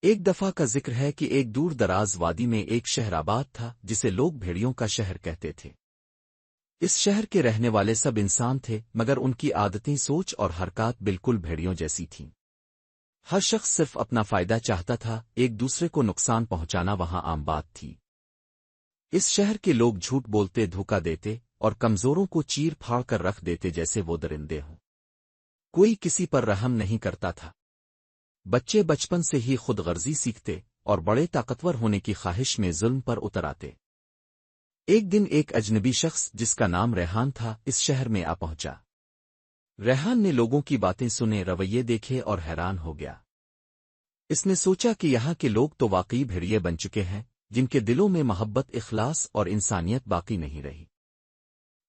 ایک دفعہ کا ذکر ہے کہ ایک دور دراز وادی میں ایک شہر آباد تھا جسے لوگ بھیڑیوں کا شہر کہتے تھے۔ اس شہر کے رہنے والے سب انسان تھے مگر ان کی عادتیں، سوچ اور حرکات بالکل بھیڑیوں جیسی تھیں۔ ہر شخص صرف اپنا فائدہ چاہتا تھا، ایک دوسرے کو نقصان پہنچانا وہاں عام بات تھی۔ اس شہر کے لوگ جھوٹ بولتے، دھوکا دیتے اور کمزوروں کو چیر پھاڑ کر رکھ دیتے جیسے وہ درندے ہوں۔ کوئی کسی پر رحم نہیں کرتا تھا۔ بچے بچپن سے ہی خود غرضی سیکھتے اور بڑے طاقتور ہونے کی خواہش میں ظلم پر اتر آتے۔ ایک دن ایک اجنبی شخص جس کا نام ریحان تھا اس شہر میں آ پہنچا۔ ریحان نے لوگوں کی باتیں سنے، رویے دیکھے اور حیران ہو گیا۔ اس نے سوچا کہ یہاں کے لوگ تو واقعی بھیڑیے بن چکے ہیں، جن کے دلوں میں محبت، اخلاص اور انسانیت باقی نہیں رہی۔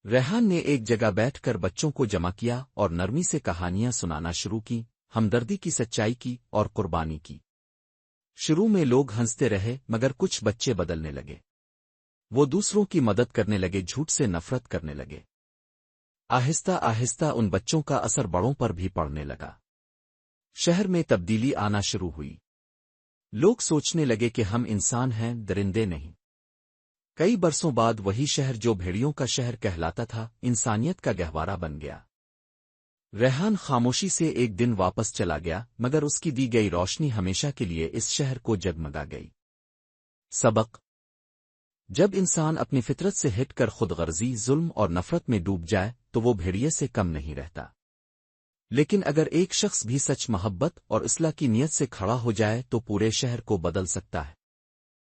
ریحان نے ایک جگہ بیٹھ کر بچوں کو جمع کیا اور نرمی سے کہانیاں سنانا شروع کی، ہمدردی کی، سچائی کی اور قربانی کی۔ شروع میں لوگ ہنستے رہے مگر کچھ بچے بدلنے لگے۔ وہ دوسروں کی مدد کرنے لگے، جھوٹ سے نفرت کرنے لگے۔ آہستہ آہستہ ان بچوں کا اثر بڑوں پر بھی پڑنے لگا۔ شہر میں تبدیلی آنا شروع ہوئی۔ لوگ سوچنے لگے کہ ہم انسان ہیں، درندے نہیں۔ کئی برسوں بعد وہی شہر جو بھیڑیوں کا شہر کہلاتا تھا، انسانیت کا گہوارہ بن گیا۔ ریحان خاموشی سے ایک دن واپس چلا گیا مگر اس کی دی گئی روشنی ہمیشہ کے لیے اس شہر کو جگمگا گئی۔ سبق: جب انسان اپنی فطرت سے ہٹ کر خود غرضی، ظلم اور نفرت میں ڈوب جائے تو وہ بھیڑیے سے کم نہیں رہتا۔ لیکن اگر ایک شخص بھی سچ، محبت اور اصلاح کی نیت سے کھڑا ہو جائے تو پورے شہر کو بدل سکتا ہے۔